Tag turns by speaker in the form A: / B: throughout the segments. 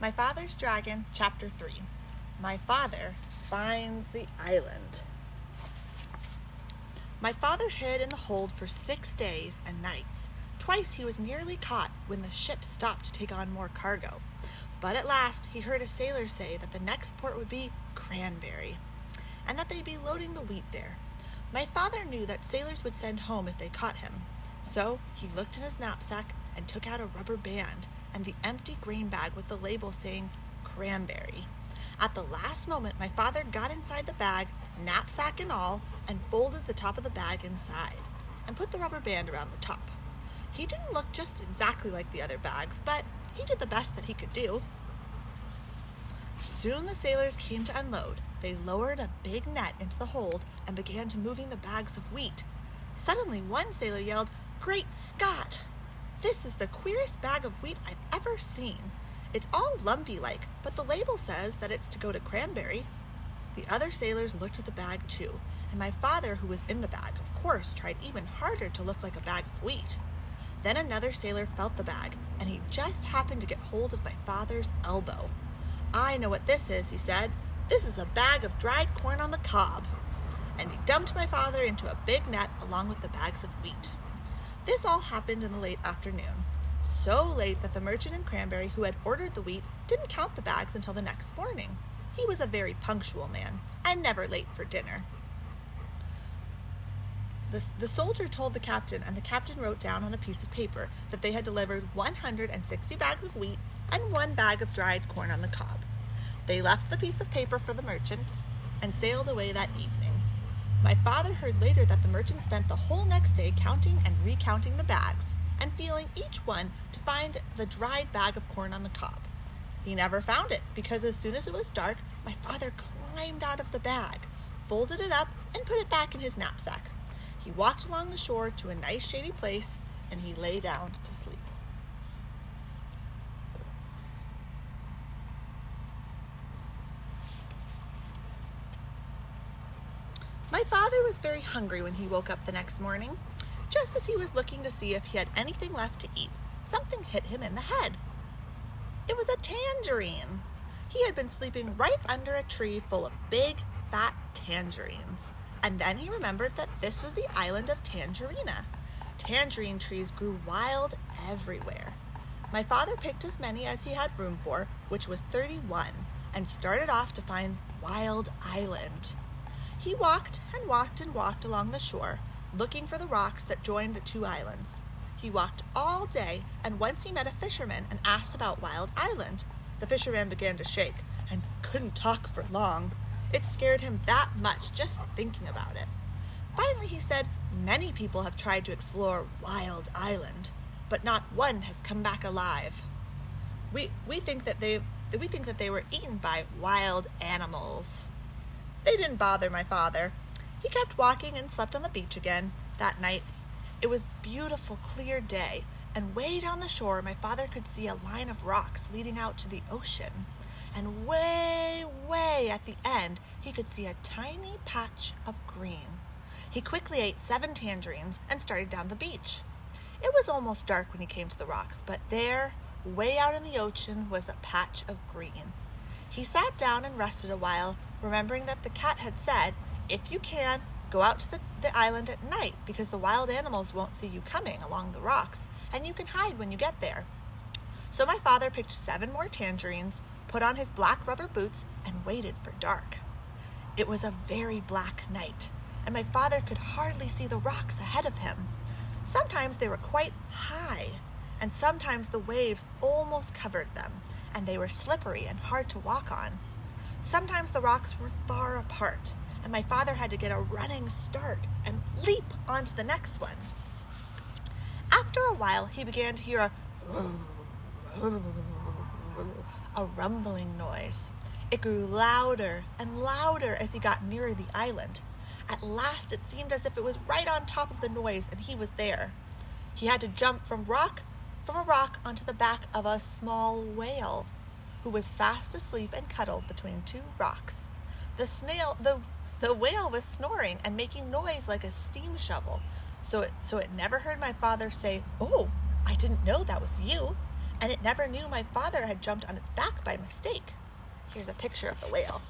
A: My Father's Dragon, Chapter 3. My father finds the island. My father hid in the hold for 6 days and nights. Twice he was nearly caught when the ship stopped to take on more cargo. But at last he heard a sailor say that the next port would be Cranberry, and that they'd be loading the wheat there. My father knew that sailors would send home if they caught him. So he looked in his knapsack and took out a rubber band and the empty grain bag with the label saying Cranberry. At the last moment, my father got inside the bag, knapsack and all, and folded the top of the bag inside and put the rubber band around the top. He didn't look just exactly like the other bags, but he did the best that he could do. Soon the sailors came to unload. They lowered a big net into the hold and began to moving the bags of wheat. Suddenly, one sailor yelled, "Great Scott! This is the queerest bag of wheat I've ever seen. It's all lumpy-like, but the label says that it's to go to Cranberry." The other sailors looked at the bag too, and my father, who was in the bag, of course, tried even harder to look like a bag of wheat. Then another sailor felt the bag, and he just happened to get hold of my father's elbow. "I know what this is," he said. "This is a bag of dried corn on the cob." And he dumped my father into a big net along with the bags of wheat. This all happened in the late afternoon, so late that the merchant in Cranberry who had ordered the wheat didn't count the bags until the next morning. He was a very punctual man and never late for dinner. The soldier told the captain, and the captain wrote down on a piece of paper that they had delivered 160 bags of wheat and 1 bag of dried corn on the cob. They left the piece of paper for the merchants and sailed away that evening. My father heard later that the merchant spent the whole next day counting and recounting the bags and feeling each one to find the dried bag of corn on the cob. He never found it because as soon as it was dark, my father climbed out of the bag, folded it up, and put it back in his knapsack. He walked along the shore to a nice shady place and he lay down to sleep. My father was very hungry when he woke up the next morning. Just as he was looking to see if he had anything left to eat, something hit him in the head. It was a tangerine. He had been sleeping right under a tree full of big, fat tangerines. And then he remembered that this was the island of Tangerina. Tangerine trees grew wild everywhere. My father picked as many as he had room for, which was 31, and started off to find Wild Island. He walked and walked and walked along the shore, looking for the rocks that joined the 2 islands. He walked all day, and once he met a fisherman and asked about Wild Island. The fisherman began to shake and couldn't talk for long. It scared him that much just thinking about it. Finally he said, "Many people have tried to explore Wild Island, but not one has come back alive. We think that they were eaten by wild animals." They didn't bother my father. He kept walking and slept on the beach again that night. It was a beautiful, clear day, and way down the shore my father could see a line of rocks leading out to the ocean. And way, way at the end, he could see a tiny patch of green. He quickly ate 7 tangerines and started down the beach. It was almost dark when he came to the rocks, but there, way out in the ocean, was a patch of green. He sat down and rested a while, remembering that the cat had said, "If you can, go out to the island at night because the wild animals won't see you coming along the rocks, and you can hide when you get there." So my father picked 7 more tangerines, put on his black rubber boots, and waited for dark. It was a very black night, and my father could hardly see the rocks ahead of him. Sometimes they were quite high, and sometimes the waves almost covered them, and they were slippery and hard to walk on. Sometimes the rocks were far apart, and my father had to get a running start and leap onto the next one. After a while, he began to hear a rumbling noise. It grew louder and louder as he got nearer the island. At last, it seemed as if it was right on top of the noise, and he was there. He had to jump from a rock onto the back of a small whale, who was fast asleep and cuddled between 2 rocks. The whale was snoring and making noise like a steam shovel, so it never heard my father say, "Oh, I didn't know that was you," and it never knew my father had jumped on its back by mistake. Here's a picture of the whale.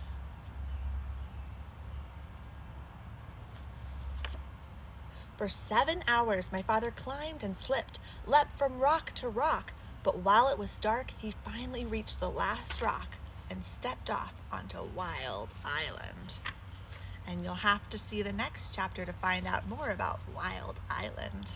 A: For 7 hours, my father climbed and slipped, leapt from rock to rock, but while it was dark, he finally reached the last rock and stepped off onto Wild Island. And you'll have to see the next chapter to find out more about Wild Island.